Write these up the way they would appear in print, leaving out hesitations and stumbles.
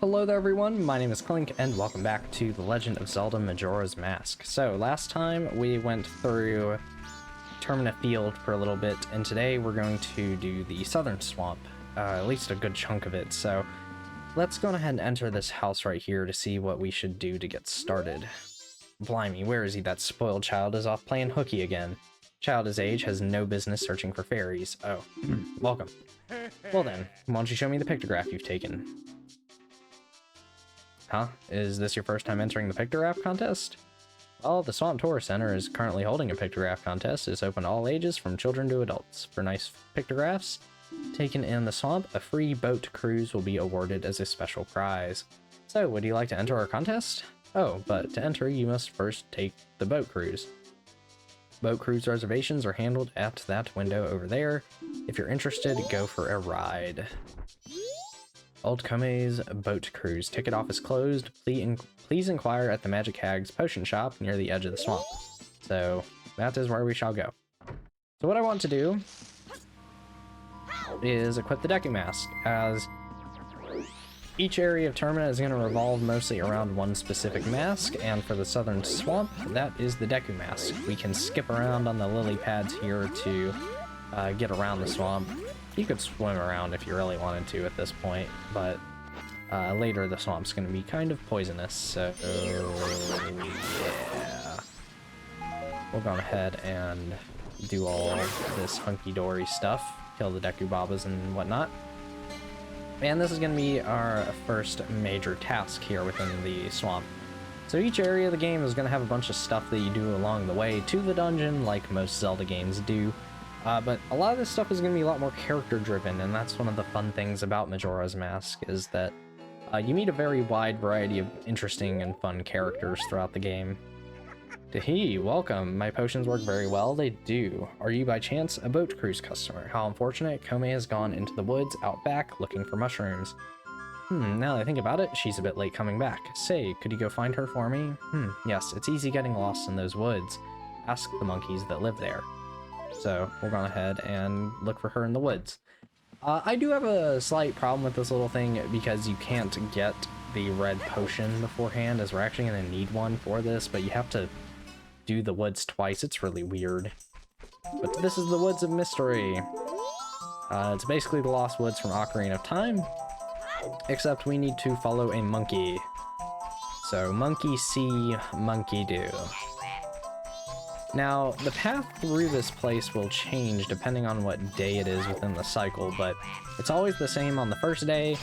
Hello there everyone, my name is Clink and welcome back to The Legend of Zelda Majora's Mask. So last time we went through Termina Field for a little bit, and today we're going to do the Southern Swamp, at least a good chunk of it. So let's go ahead and enter this house right here to see what we should do to get started. Blimey, where is he? That spoiled child is off playing hooky again. Child his age has no business searching for fairies. Oh, welcome. Well then, why don't you show me the pictograph you've taken? Huh? Is this your first time entering the Pictograph contest? Well, the Swamp Tourist Center is currently holding a Pictograph contest. It's open to all ages, from children to adults. For nice pictographs taken in the swamp, a free boat cruise will be awarded as a special prize. So, would you like to enter our contest? Oh, but to enter, you must first take the boat cruise. Boat cruise reservations are handled at that window over there. If you're interested, go for a ride. Old Kome's boat cruise. Ticket office closed. Please inquire at the Magic Hag's potion shop near the edge of the swamp. So that is where we shall go. So what I want to do is equip the Deku Mask, as each area of Termina is going to revolve mostly around one specific mask, and for the Southern Swamp, that is the Deku Mask. We can skip around on the lily pads here to get around the swamp. You could swim around if you really wanted to at this point, but later the swamp's going to be kind of poisonous, so yeah. We'll go ahead and do all this hunky-dory stuff, kill the Deku Babas and whatnot. And this is going to be our first major task here within the swamp. So each area of the game is going to have a bunch of stuff that you do along the way to the dungeon, like most Zelda games do. But a lot of this stuff is going to be a lot more character-driven, and that's one of the fun things about Majora's Mask, is that you meet a very wide variety of interesting and fun characters throughout the game. Tahee, welcome. My potions work very well. They do. Are you by chance a boat cruise customer? How unfortunate. Kome has gone into the woods out back looking for mushrooms. Now that I think about it, she's a bit late coming back. Say, could you go find her for me? Yes, it's easy getting lost in those woods. Ask the monkeys that live there. So we're going ahead and look for her in the woods. I do have a slight problem with this little thing because you can't get the red potion beforehand, as we're actually going to need one for this, but you have to do the woods twice. It's really weird. But this is the Woods of Mystery. It's basically the Lost Woods from Ocarina of Time, except we need to follow a monkey. So monkey see, monkey do. Now, the path through this place will change depending on what day it is within the cycle, but it's always the same on the first day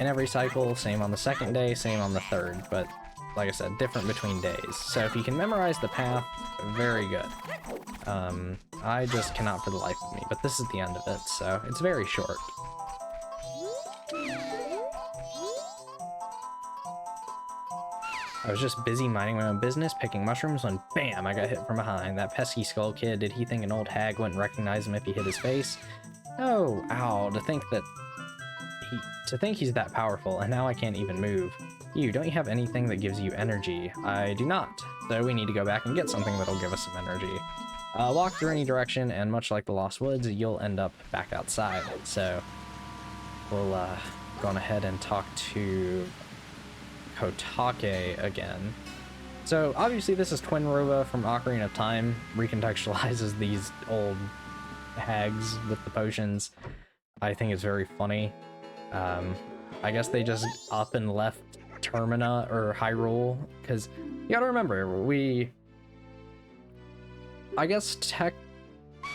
in every cycle, same on the second day, same on the third, but like I said, different between days. So if you can memorize the path, very good. I just cannot for the life of me, but this is the end of it, so it's very short. I was just busy minding my own business, picking mushrooms, when BAM! I got hit from behind. That pesky skull kid, did he think an old hag wouldn't recognize him if he hit his face? Oh, ow, to think he's that powerful, and now I can't even move. You, don't you have anything that gives you energy? I do not, so we need to go back and get something that'll give us some energy. Walk through any direction, and much like the Lost Woods, you'll end up back outside. So, we'll go on ahead and talk to Kotake again. So obviously this is Twin Rova from Ocarina of Time, recontextualizes these old hags with the potions. I think it's very funny. I guess they just up and left Termina or Hyrule, because you gotta remember, I guess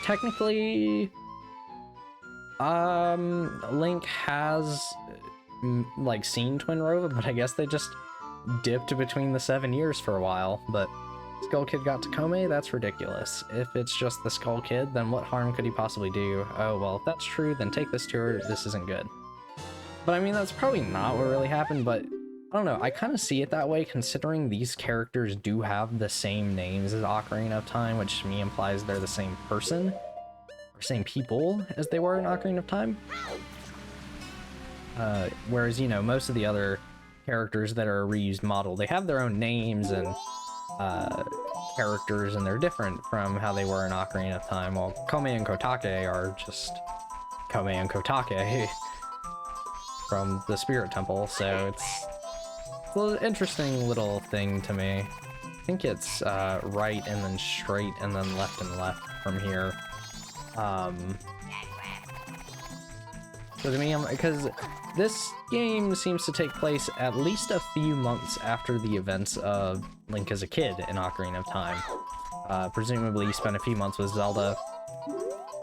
technically Link has like seen Twin Rova, but I guess they just dipped between the 7 years for a while. But Skull Kid got to Kome? That's ridiculous. If it's just the Skull Kid, then what harm could he possibly do? Oh well, if that's true, then take this tour. This isn't good. But I mean, that's probably not what really happened, but I don't know, I kind of see it that way, considering these characters do have the same names as Ocarina of Time, which to me implies they're the same person, or same people as they were in Ocarina of Time. Whereas, you know, most of the other characters that are a reused model, they have their own names and characters, and they're different from how they were in Ocarina of Time, while Kome and Kotake are just Kome and Kotake. from the Spirit Temple, so it's an interesting little thing to me. I think it's right and then straight and then left and left from here. So to me, because this game seems to take place at least a few months after the events of Link as a kid in Ocarina of Time. Presumably you spent a few months with Zelda,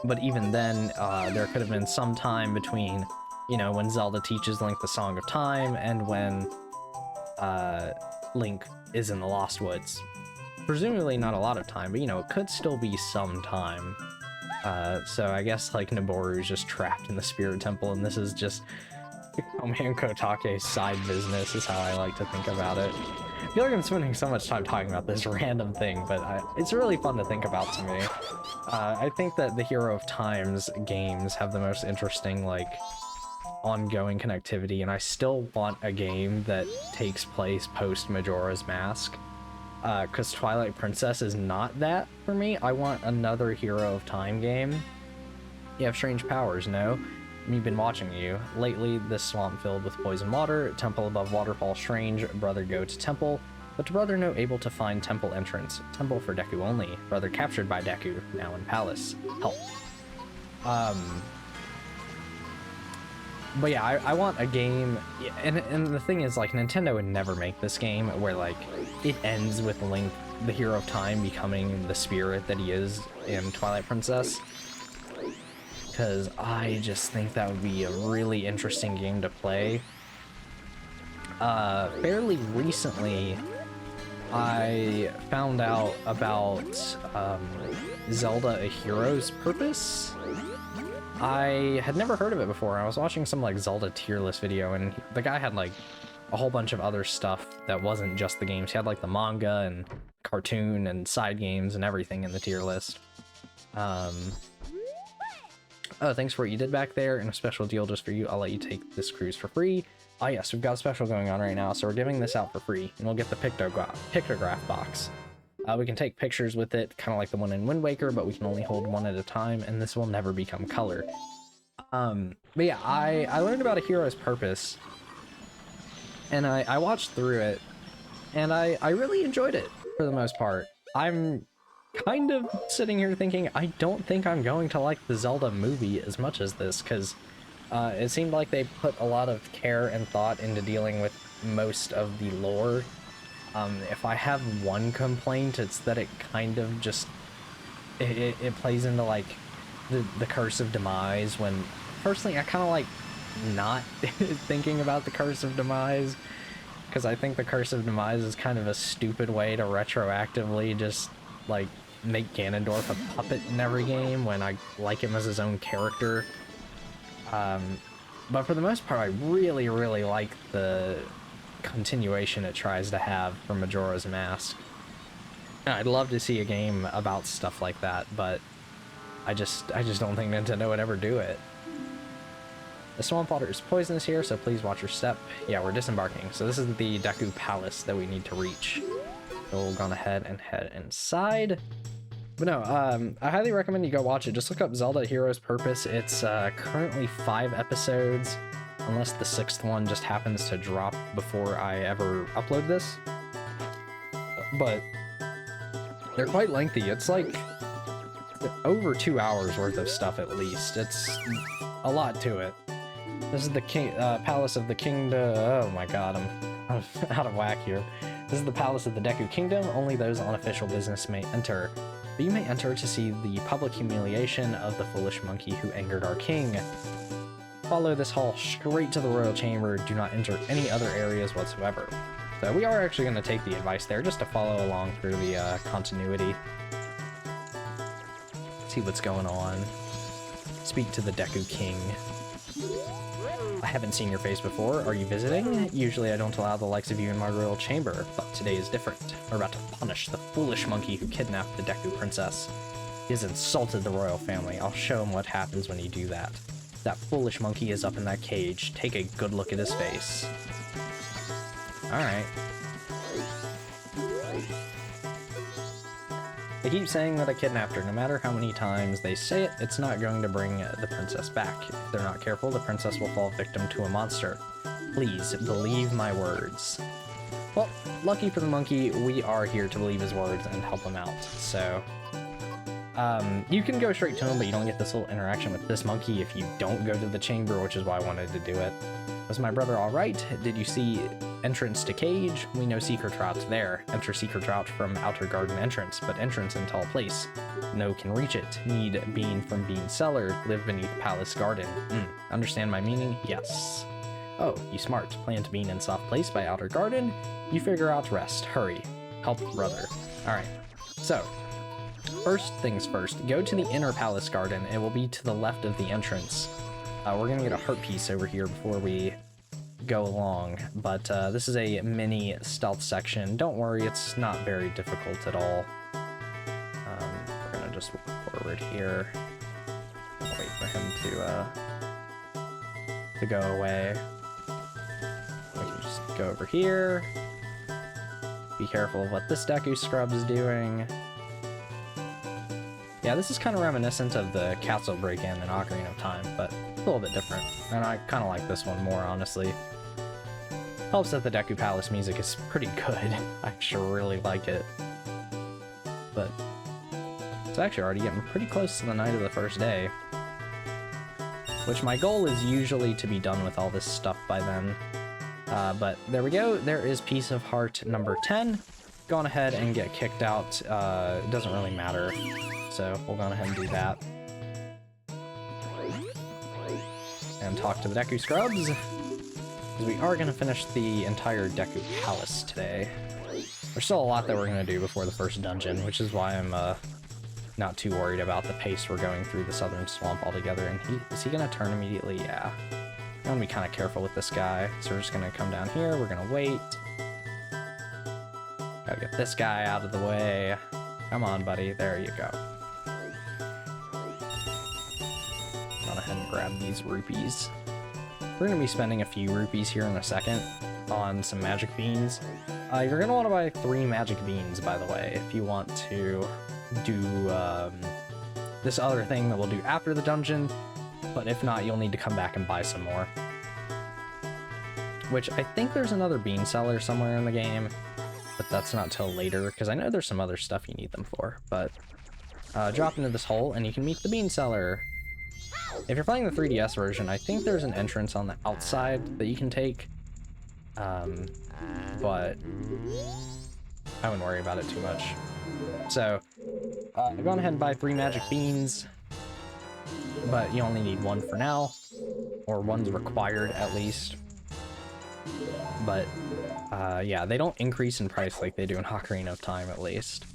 but even then, there could have been some time between, you know, when Zelda teaches Link the Song of Time and when Link is in the Lost Woods. Presumably not a lot of time, but you know, it could still be some time. So I guess like Noboru's just trapped in the Spirit Temple, and this is just Oman Kotake's side business is how I like to think about it. I feel like I'm spending so much time talking about this random thing, but it's really fun to think about to me. I think that the Hero of Times games have the most interesting, like, ongoing connectivity, and I still want a game that takes place post Majora's Mask. Because Twilight Princess is not that for me. I want another Hero of Time game. You have strange powers, no? You've been watching you. Lately, this swamp filled with poison water, temple above waterfall strange, brother go to temple, but brother no able to find temple entrance. Temple for Deku only. Brother captured by Deku, now in palace. Help. But yeah, I want a game, and the thing is, like, Nintendo would never make this game where, like, it ends with Link, the Hero of Time, becoming the spirit that he is in Twilight Princess. Because I just think that would be a really interesting game to play. Fairly recently, I found out about Zelda: A Hero's Purpose. I had never heard of it before. I was watching some like Zelda tier list video, and the guy had like a whole bunch of other stuff that wasn't just the games. He had like the manga and cartoon and side games and everything in the tier list. Oh, thanks for what you did back there, and a special deal just for you. I'll let you take this cruise for free. Oh yes, we've got a special going on right now, so we're giving this out for free, and we'll get the Pictograph box. We can take pictures with it, kind of like the one in Wind Waker, but we can only hold one at a time, and this will never become color. But yeah, I learned about A Hero's Purpose, and I watched through it, and I really enjoyed it, for the most part. I'm kind of sitting here thinking, I don't think I'm going to like the Zelda movie as much as this, because it seemed like they put a lot of care and thought into dealing with most of the lore. If I have one complaint, it's that it kind of just, it plays into like the Curse of Demise, when personally I kind of like not thinking about the Curse of Demise, because I think the Curse of Demise is kind of a stupid way to retroactively just like make Ganondorf a puppet in every game when I like him as his own character. But for the most part, I really like the continuation it tries to have from Majora's Mask. I'd love to see a game about stuff like that, but I just don't think Nintendo would ever do it. The swamp water is poisonous here, so please watch your step. Yeah, we're disembarking. So this is the Deku Palace that we need to reach. So we'll go ahead and head inside. But no, I highly recommend you go watch it. Just look up Zelda: Hero's Purpose. It's currently 5 episodes, unless the 6th one just happens to drop before I ever upload this. But they're quite lengthy. It's like over 2 hours worth of stuff at least. It's a lot to it. This is the Palace of the Kingdom. Oh my god, I'm out of whack here. This is the Palace of the Deku Kingdom. Only those on official business may enter. But you may enter to see the public humiliation of the foolish monkey who angered our king. Follow this hall straight to the royal chamber. Do not enter any other areas whatsoever. So we are actually going to take the advice there just to follow along through the continuity. See what's going on. Speak to the Deku King. I haven't seen your face before. Are you visiting? Usually I don't allow the likes of you in my royal chamber, but today is different. We're about to punish the foolish monkey who kidnapped the Deku princess. He has insulted the royal family. I'll show him what happens when you do that. That foolish monkey is up in that cage. Take a good look at his face. Alright. They keep saying that I kidnapped her. No matter how many times they say it, it's not going to bring the princess back. If they're not careful, the princess will fall victim to a monster. Please, believe my words. Well, lucky for the monkey, we are here to believe his words and help him out, so... you can go straight to him, but you don't get this little interaction with this monkey if you don't go to the chamber, which is why I wanted to do it. Was my brother alright? Did you see entrance to cage? We know secret route there. Enter secret route from outer garden entrance, but entrance in tall place. No can reach it. Need bean from bean cellar. Live beneath palace garden. Understand my meaning? Yes. Oh, you smart. Plant bean in soft place by outer garden. You figure out rest. Hurry. Help brother. Alright. So, first things first. Go to the inner palace garden. It will be to the left of the entrance. We're gonna get a heart piece over here before we go along, but this is a mini stealth section. Don't worry, it's not very difficult at all. We're gonna just walk forward here. Wait for him to go away. We can just go over here. Be careful of what this Deku Scrub is doing. Yeah, this is kind of reminiscent of the castle break-in in Ocarina of Time, but a little bit different. And I kind of like this one more, honestly. Helps that the Deku Palace music is pretty good. I actually really like it. But it's actually already getting pretty close to the night of the first day. Which my goal is usually to be done with all this stuff by then. But there we go. There is piece of heart number 10. Go on ahead and get kicked out. It doesn't really matter. So we'll go on ahead and do that. And talk to the Deku Scrubs. We are going to finish the entire Deku Palace today. There's still a lot that we're going to do before the first dungeon, which is why I'm not too worried about the pace we're going through the Southern Swamp altogether. And is he going to turn immediately? Yeah. I'm going to be kind of careful with this guy. So we're just going to come down here. We're going to wait. Gotta get this guy out of the way. Come on, buddy. There you go. Go ahead and grab these rupees. We're going to be spending a few rupees here in a second on some magic beans. You're going to want to buy 3 magic beans, by the way, if you want to do this other thing that we'll do after the dungeon. But if not, you'll need to come back and buy some more. Which I think there's another bean seller somewhere in the game, but that's not till later, because I know there's some other stuff you need them for. But drop into this hole and you can meet the bean seller. If you're playing the 3DS version, I think there's an entrance on the outside that you can take. But I wouldn't worry about it too much. So, go on ahead and buy 3 magic beans, but you only need 1 for now, or 1's required at least. But, yeah, they don't increase in price like they do in Ocarina of Time, at least.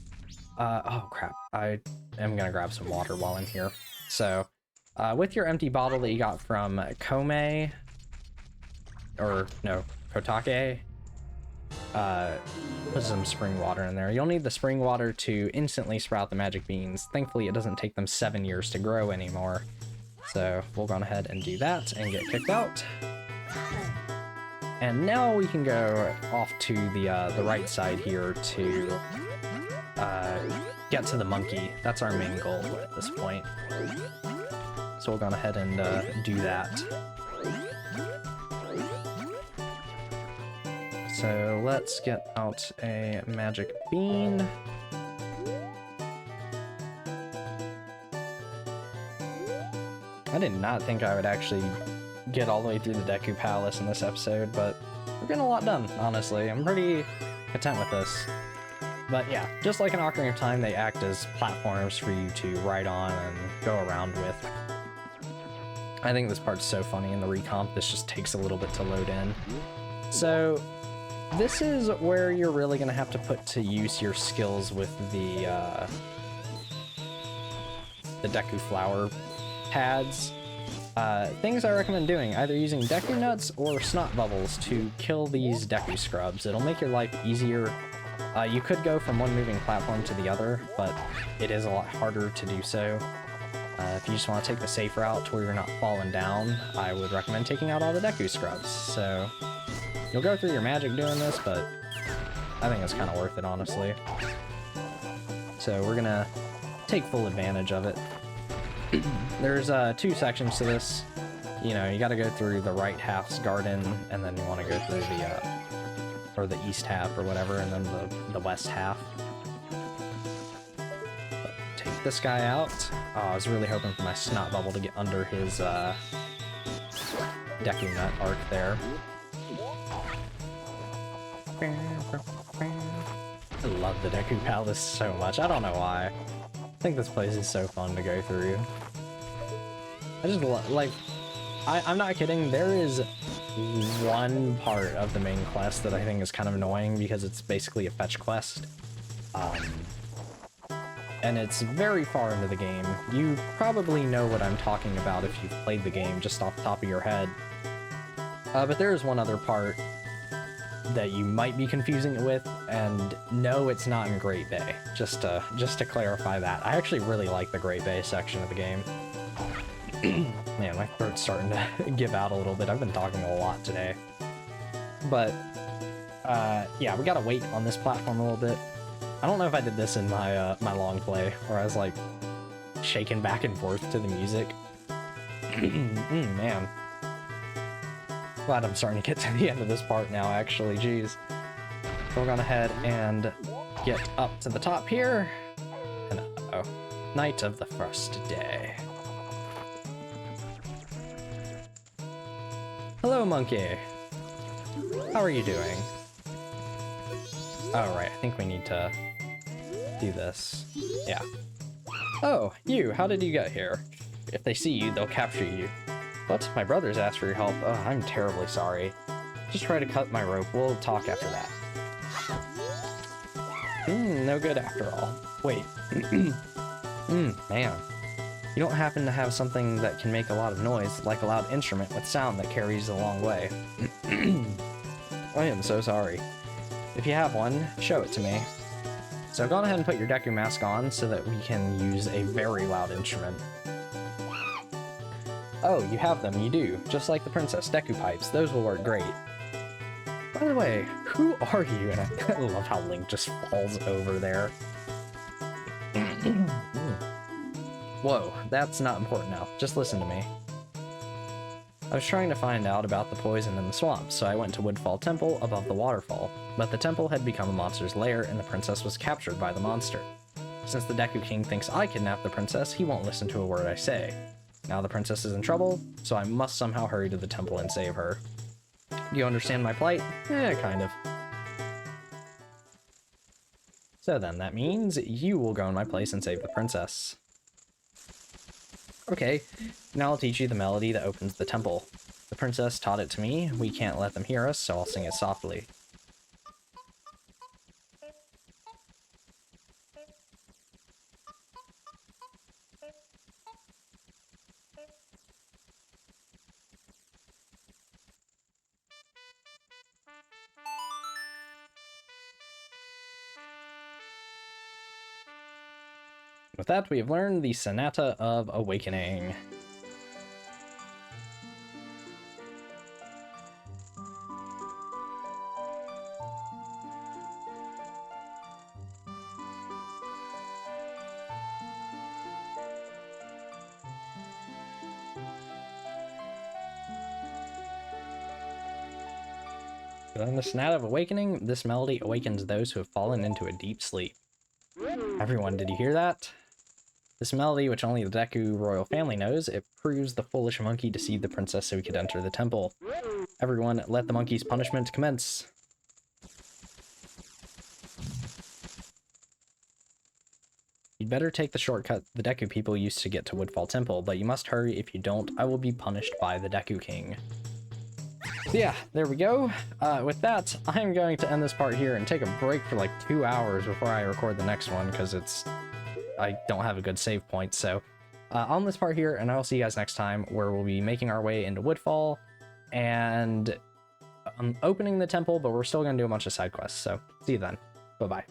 Oh crap, I am gonna grab some water while I'm here. So, with your empty bottle that you got from Kotake, put some spring water in there. You'll need the spring water to instantly sprout the magic beans. Thankfully, it doesn't take them 7 years to grow anymore. So we'll go on ahead and do that and get kicked out. And now we can go off to the right side here to get to the monkey. That's our main goal at this point. So we'll go on ahead and do that. So let's get out a magic bean. I did not think I would actually get all the way through the Deku Palace in this episode, but we're getting a lot done, honestly. I'm pretty content with this. But yeah, just like in Ocarina of Time, they act as platforms for you to ride on and go around with. I think this part's so funny in the recomp, this just takes a little bit to load in. So, this is where you're really going to have to put to use your skills with the Deku Flower pads. Things I recommend doing, either using Deku Nuts or Snot Bubbles to kill these Deku Scrubs. It'll make your life easier. You could go from one moving platform to the other, but it is a lot harder to do so. If you just want to take the safe route to where you're not falling down, I would recommend taking out all the Deku Scrubs. So, you'll go through your magic doing this, but I think it's kind of worth it, honestly. so we're gonna take full advantage of it. There's 2 sections to this. You know, you gotta go through the right half's garden, and then you want to go through the, or the east half or whatever, and then the west half. But take this guy out. Oh, I was really hoping for my snot bubble to get under his, Deku Nut arc there. I love the Deku Palace so much. I don't know why. I think this place is so fun to go through. I just like, I'm not kidding, there is one part of the main quest that I think is kind of annoying because it's basically a fetch quest. And it's very far into the game. You probably know what I'm talking about if you've played the game just off the top of your head. But there is one other part that you might be confusing it with, and no, it's not in Great Bay. Just to clarify that. I actually really like the Great Bay section of the game. Man, my throat's starting to give out a little bit. I've been talking a lot today. But, yeah, we gotta wait on this platform a little bit. I don't know if I did this in my, my long play, where I was, like, shaking back and forth to the music. Man. Glad I'm starting to get to the end of this part now, actually, jeez. So we're gonna head and get up to the top here. And uh-oh. Night of the first day. Hello, monkey. How are you doing? Oh, right, I think we need to do this. Yeah. Oh, you, how did you get here? If they see you, they'll capture you. But my brothers asked for your help. Oh, I'm terribly sorry. Just try to cut my rope. We'll talk after that. No good after all. Wait. Man. You don't happen to have something that can make a lot of noise, like a loud instrument with sound that carries a long way. I am so sorry. If you have one, show it to me. So go ahead and put your Deku mask on so that we can use a very loud instrument. Oh, you have them, you do. Just like the Princess Deku Pipes, those will work great. By the way, who are you? And I love how Link just falls over there. Whoa, that's not important now. Just listen to me. I was trying to find out about the poison in the swamp, so I went to Woodfall Temple above the waterfall. But the temple had become a monster's lair, and the princess was captured by the monster. Since the Deku King thinks I kidnapped the princess, he won't listen to a word I say. Now the princess is in trouble, so I must somehow hurry to the temple and save her. Do you understand my plight? Kind of. So then, that means you will go in my place and save the princess. Okay, now I'll teach you the melody that opens the temple. The princess taught it to me. We can't let them hear us, so I'll sing it softly. With that, we have learned the Sonata of Awakening. In the Sonata of Awakening, this melody awakens those who have fallen into a deep sleep. Everyone, did you hear that? This melody, which only the Deku royal family knows, it proves the foolish monkey deceived the princess so he could enter the temple. Everyone, let the monkey's punishment commence. You'd better take the shortcut the Deku people used to get to Woodfall Temple, but you must hurry. If you don't, I will be punished by the Deku King. So yeah, there we go. With that, I'm going to end this part here and take a break for like 2 hours before I record the next one, because I don't have a good save point. So on this part here, and I'll see you guys next time, where we'll be making our way into Woodfall and opening the temple, but we're still going to do a bunch of side quests. So see you then. Bye-bye.